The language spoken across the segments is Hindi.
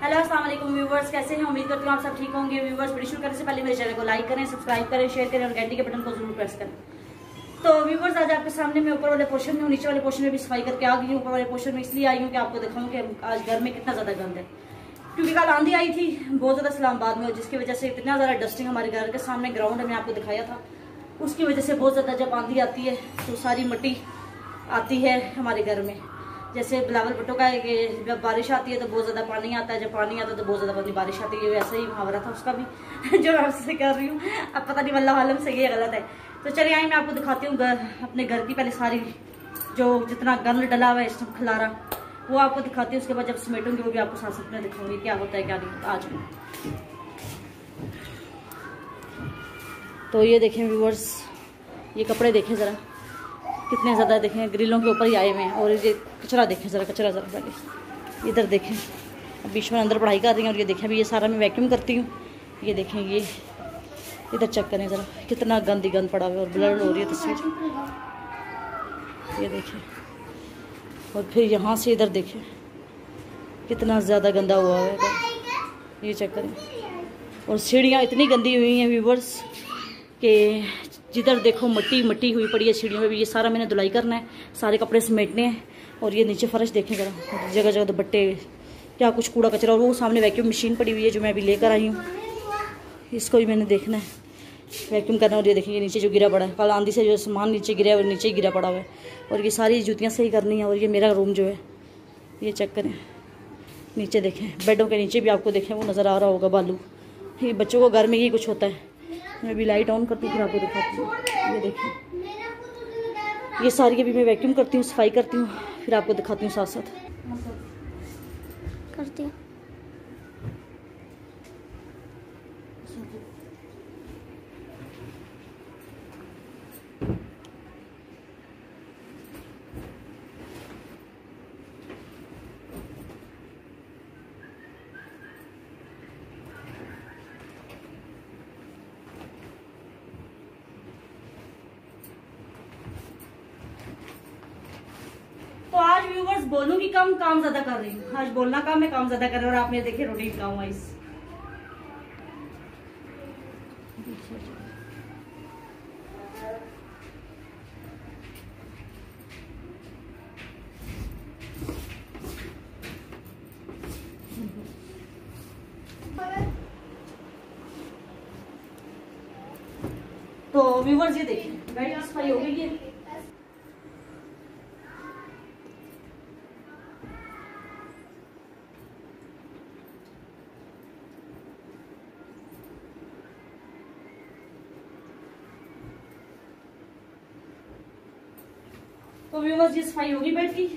हेलो अस्सलाम वालेकुम व्यूवर्स, कैसे हैं? उम्मीद करती हूँ आप सब ठीक होंगे। व्यूवर्स, वीडियो शुरू करने से पहले मेरे चैनल को लाइक करें, सब्सक्राइब करें, शेयर करें और घंटी के बटन को जरूर प्रेस करें। तो व्यूवर्स, आज आपके सामने मैं ऊपर वाले पोर्शन में और नीचे वाले पोर्शन में भी सफाई करके आ गई हूँ। ऊपर वाले पोर्शन में इसलिए आई हूँ कि आपको दिखाऊँ कि आज घर में कितना ज़्यादा गंद है, क्योंकि कल आंधी आई थी बहुत ज़्यादा इस्लामाबाद में, जिसकी वजह से इतना ज़्यादा डस्टिंग हमारे घर के सामने ग्राउंड है, मैं आपको दिखाया था। उसकी वजह से बहुत ज़्यादा जब आंधी आती है तो सारी मिट्टी आती है हमारे घर में। जैसे बिलावल भुट्टो का है कि जब बारिश आती है तो बहुत ज़्यादा पानी आता है, जब पानी आता है तो बहुत ज़्यादा पानी बारिश आती है। वैसा ही मुहावरा था उसका भी जो मैं आपसे कर रही हूँ। अब पता नहीं वल्लाह आलम सही है गलत है। तो चलिए आई मैं आपको दिखाती हूँ अपने घर की पहले सारी जो जितना गंद डला हुआ है इस खलारा वो आपको दिखाती हूँ। उसके बाद जब समेटूंगी वो भी आपको साथ साथ में दिखाऊंगी क्या होता है क्या नहीं आज में। तो ये देखें व्यूवर्स, ये कपड़े देखें ज़रा कितने ज़्यादा देखें ग्रिलों के ऊपर ही आए हुए हैं। और ये कचरा देखें ज़रा, कचरा ज़रा पहले इधर देखें। अब बीच में अंदर पढ़ाई कर रही हैं और ये देखें अभी ये सारा मैं वैक्यूम करती हूँ। ये देखें, ये इधर चेक करें ज़रा कितना गंद ही गंद पड़ा हुआ है और ब्लर हो रही है तस्वीर। ये देखें, और फिर यहाँ से इधर देखें कितना ज़्यादा गंदा हुआ है। ये चेक करें, और सीढ़ियाँ इतनी गंदी हुई हैं व्यूवर्स कि जिधर देखो मट्टी मट्टी हुई पड़ी है सीढ़ियों में भी। ये सारा मैंने धुलाई करना है, सारे कपड़े समेटने हैं। और ये नीचे फर्श देखें ज़रा, जगह जगह दुपट्टे क्या कुछ कूड़ा कचरा। और वो सामने वैक्यूम मशीन पड़ी हुई है जो मैं अभी लेकर आई हूँ, इसको भी मैंने देखना है, वैक्यूम करना है। और ये देखिए ये नीचे जो गिरा पड़ा है, कल आंधी से जो सामान नीचे गिरा है वो नीचे ही गिरा पड़ा हुआ है। और ये सारी जूतियाँ सही करनी है। और ये मेरा रूम जो है ये चेक करें, नीचे देखें बेडों के नीचे भी आपको देखें वो नज़र आ रहा होगा बालू। ये बच्चों को घर में ही कुछ होता है। मैं अभी लाइट ऑन करती हूँ फिर आपको दिखाती हूँ। ये देखिए ये सारी अभी मैं वैक्यूम करती हूँ, सफाई करती हूँ, फिर आपको दिखाती हूँ साथ साथ करती हूँ। तो आज व्यूवर्स बोलूंगी कम, काम ज्यादा कर रही हूँ। आज बोलना कम है, काम ज्यादा कर रही हूँ। और आप मेरे देखिए रूटीन काम वाइज। तो व्यूवर्स ये देखिए बेड की सफाई हो गई है। तो व्यूवर्स ये सफाई होगी बेड की।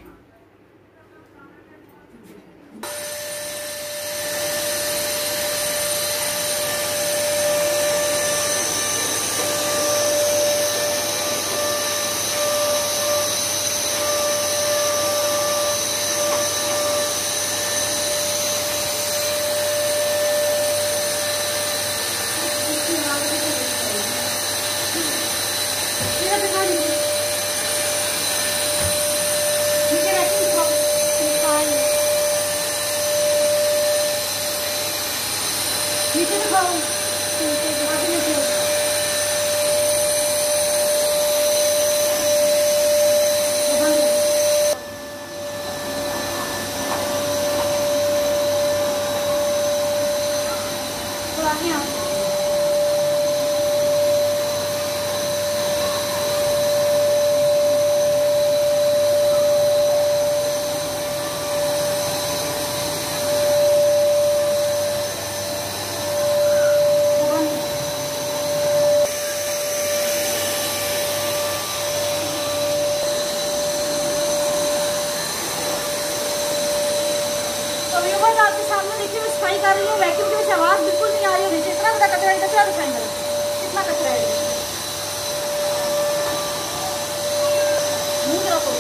आपके सामने देखिए मैं सफाई कर रही हूँ। वैक्यूम की वजह से आवाज बिल्कुल नहीं आ रही है। नीचे इतना बड़ा कचरा दिखाई मेरा, कितना कचरा है। मुंह जरा को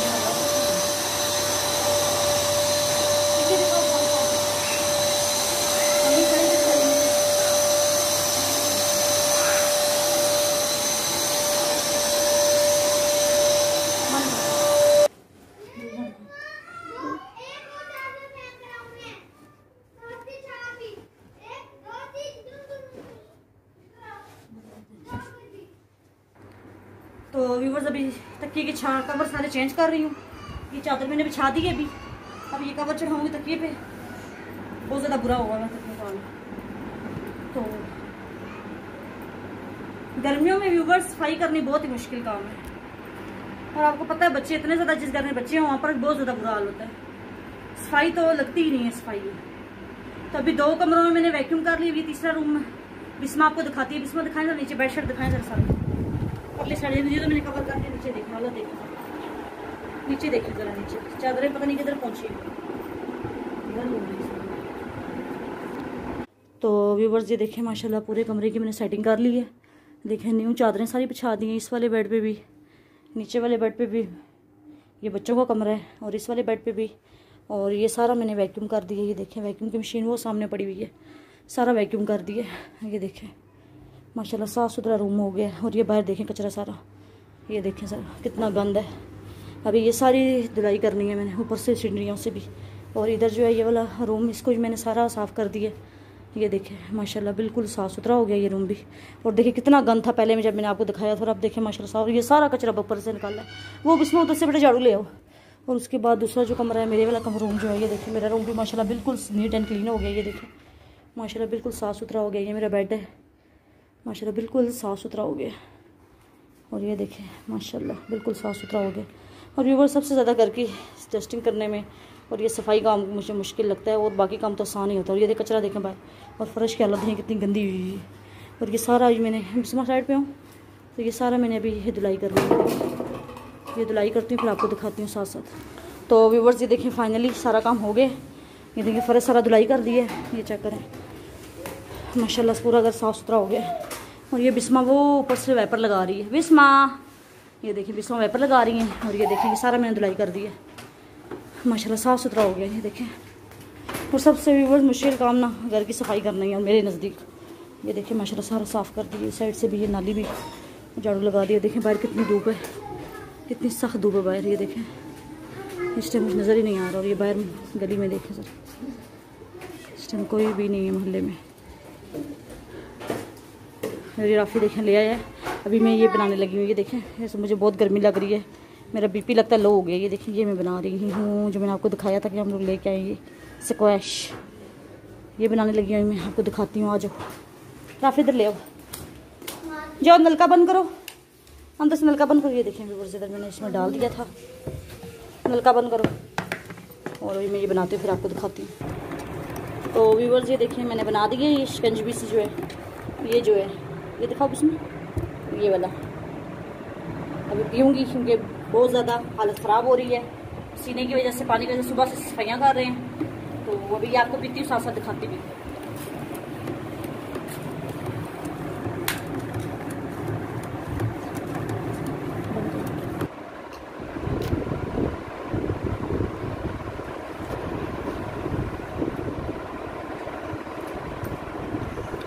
अभी तकिए के कवर सारे चेंज कर रही हूँ। ये चादर मैंने बिछा दी है अभी। अब ये कवर चढ़ाऊंगी तकिए पे। बहुत ज़्यादा बुरा हुआ है तकिए का। तो गर्मियों में व्यूवर्स सफाई करनी बहुत ही मुश्किल काम है। और आपको पता है बच्चे इतने ज़्यादा, जिस घर में बच्चे हैं वहाँ पर बहुत ज़्यादा बुरा हाल होता है। सफाई तो लगती ही नहीं है सफाई में। तो अभी 2 कमरों में मैंने वैक्यूम कर ली। अभी तीसरा रूम में बिस्मा आपको दिखाती है। बिस्मा दिखाएं जरा, नीचे बेडशीट दिखाएं जरा सारी। अगले साइड नीचे तो मैंने कवर कर दिया। नीचे देखने वाला देखो, नीचे देखिए जरा, नीचे चादरें पता नहीं किधर पहुंची। तो व्यूवर्स ये देखें माशाल्लाह पूरे कमरे की मैंने सेटिंग कर ली है। देखें न्यू चादरें सारी बिछा दी हैं। इस वाले बेड पे भी, नीचे वाले बेड पे भी, ये बच्चों का कमरा है, और इस वाले बेड पे भी। और ये सारा मैंने वैक्यूम कर दिया। ये देखें वैक्यूम की मशीन वो सामने पड़ी हुई है, सारा वैक्यूम कर दिया। ये देखें माशाल्लाह साफ़ सुथरा रूम हो गया। और ये बाहर देखें कचरा सारा, ये देखें सर कितना गंद है। अभी ये सारी धुलाई करनी है मैंने, ऊपर से सीढ़ियों से भी। और इधर जो है ये वाला रूम, इसको भी मैंने सारा साफ़ कर दिया। ये देखें माशाल्लाह बिल्कुल साफ़ सुथरा हो गया ये रूम भी। और देखिए कितना गंद था पहले में जब मैंने आपको दिखाया था। और अब देखें माशाल्लाह साफ, ये सारा कचरा ऊपर से निकाला है। वो बिस्मा उधर से बेटा झाड़ू ले आओ। और उसके बाद दूसरा जो कमरा है मेरे वाला रूम जो है, ये देखिए मेरा रूम भी माशाल्लाह बिल्कुल नीट एंड क्लीन हो गया। ये देखिए माशाल्लाह बिल्कुल साफ़ सुथरा हो गया। ये मेरा बेड है, माशाल्लाह बिल्कुल साफ़ सुथरा हो गया। और ये देखें माशाल्लाह बिल्कुल साफ़ सुथरा हो गया। और व्यूअर्स सबसे ज़्यादा घर की डस्टिंग करने में और ये सफाई काम मुझे मुश्किल लगता है, और बाकी काम तो आसान ही होता है। और ये देख कचरा देखें बाहर, और फर्श की हालत है कितनी गंदी हुई है। और ये सारा मैंने बिस्मा साइड पे हूँ, तो ये सारा मैंने अभी ये धुलाई करनी है। ये धुलाई करती हूँ फिर आपको दिखाती हूँ साथ साथ। तो व्यूअर्स ये देखें फाइनली सारा काम हो गया। ये देखिए फर्श सारा धुलाई कर दिया है। ये चेक करें माशाल्लाह पूरा घर साफ़ सुथरा हो गया। और ये बिस्मा वो ऊपर से वाइपर लगा रही है। बिस्मा, ये देखिए बिस्मा वाइपर लगा रही हैं। और ये देखिए ये सारा मैंने धुलाई कर दिया, माशाल्लाह साफ़ सुथरा हो गया। ये देखें। और सबसे व्यूअर्स मुश्किल काम ना घर की सफाई करना ही है मेरे नज़दीक। ये देखें माशाल्लाह सारा साफ़ कर दिया। साइड से भी ये नाली भी झाड़ू लगा दिया। देखें बाहर कितनी धूप है, कितनी सख्त धूप है बाहर। ये देखें इस टाइम मुझे नज़र ही नहीं आ रहा। और ये बाहर गली में देखें सर, इस टाइम कोई भी नहीं है मोहल्ले में। मेरी राफ़ी देखें ले आया है। अभी मैं ये बनाने लगी हूँ। ये देखें ऐसे मुझे बहुत गर्मी लग रही है, मेरा बीपी लगता है लो हो गया। ये देखिए ये मैं बना रही हूँ जो मैंने आपको दिखाया था कि हम लोग लेके आएंगे स्क्वैश। ये बनाने लगी हूँ मैं, आपको दिखाती हूँ। आ जाओ राफ़ी इधर ले आओ, जाओ नलका बंद करो, अंदर से नलका बंद करो। ये देखें व्यूअर्स इधर मैंने इसमें डाल दिया था, नलका बंद करो। और मैं ये बनाती हूँ फिर आपको दिखाती हूँ। तो व्यूअर्स ये देखें मैंने बना दी है। ये शिकंजी से जो है, ये जो है ये दिखाओ इसमें, ये वाला अभी पीऊँगी क्योंकि बहुत ज़्यादा हालत ख़राब हो रही है सीने की वजह से, पानी की वजह से। सुबह से सफाइयाँ कर रहे हैं, तो अभी आपको पीती हूँ साथ साथ दिखाती भी।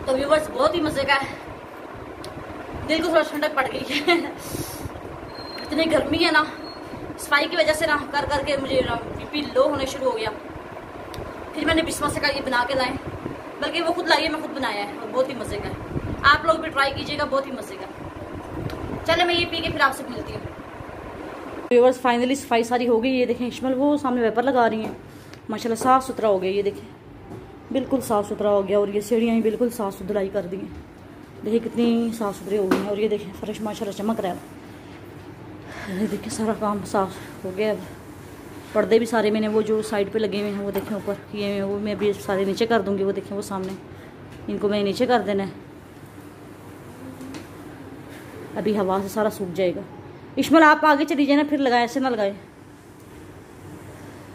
तो व्यूअर्स बहुत ही मज़े का है, दिल को थोड़ा ठंडक पड़ गई है। इतनी गर्मी है ना, सफाई की वजह से ना कर करके मुझे ना बीपी लो होने शुरू हो गया। फिर मैंने बिस्मा से कहा ये बना के लाएं, बल्कि वो खुद लाई है, मैं खुद बनाया है। और बहुत ही मज़े का है, आप लोग भी ट्राई कीजिएगा, बहुत ही मज़े का। चले मैं ये पी के फिर आपसे मिलती हूँ। व्यूअर्स फाइनली सफाई सारी हो गई। ये देखें इश्मल वो सामने वेपर लगा रही हैं, माशाल्लाह साफ़ सुथरा हो गया। ये देखें बिल्कुल साफ़ सुथरा हो गया। और ये सीढ़ियाँ ही बिल्कुल साफ़ सुथराई कर दी हैं, देखिए कितनी साफ़ सुथरी हो गई हैं। और ये देखें फर्श माशाल्लाह चमक रहा है। ये देखिए सारा काम साफ़ हो गया। अब पर्दे भी सारे मैंने वो जो साइड पे लगे हुए हैं वो देखें ऊपर, ये वो मैं भी सारे नीचे कर दूँगी। वो देखें वो सामने, इनको मैंने नीचे कर देना है। अभी हवा से सारा सूख जाएगा। इश्मल आप आगे चली जाए ना, फिर लगाए, ऐसे ना लगाए।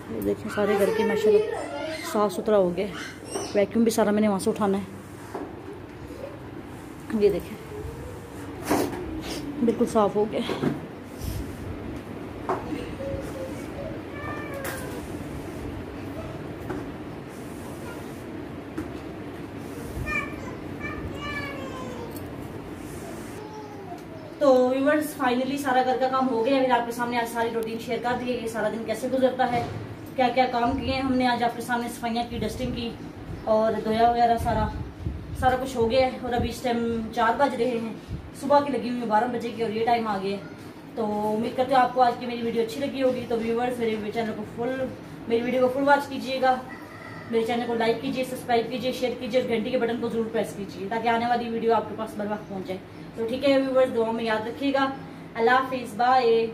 ये देखें सारे घर के माशाल्लाह साफ़ सुथरा हो गया। वैक्यूम भी सारा मैंने वहाँ से उठाना है। ये देखें बिल्कुल साफ़ हो गया। तो व्यूअर्स फाइनली सारा घर का काम हो गया। फिर आपके सामने आज सारी रूटीन शेयर कर दी है, ये सारा दिन कैसे गुजरता है, क्या क्या काम किए हैं हमने। आज आपके सामने सफाइयाँ की, डस्टिंग की और धोया वगैरह सारा कुछ हो गया है। और अभी इस टाइम 4 बज रहे हैं, सुबह की लगी हुई है 12 बजे की, और ये टाइम आ गया है। तो उम्मीद करते हो आपको आज की मेरी वीडियो अच्छी लगी होगी। तो व्यूवर्स मेरे मेरी वीडियो को फुल वॉच कीजिएगा, मेरे चैनल को लाइक कीजिए, सब्सक्राइब कीजिए, शेयर कीजिए और घंटी के बटन को जरूर प्रेस कीजिए ताकि आने वाली वीडियो आपके पास बर वक्त पहुंच जाए। तो ठीक है व्यूवर्स, दुआ में याद रखिएगा। अल्लाह हाफिज़, बाय।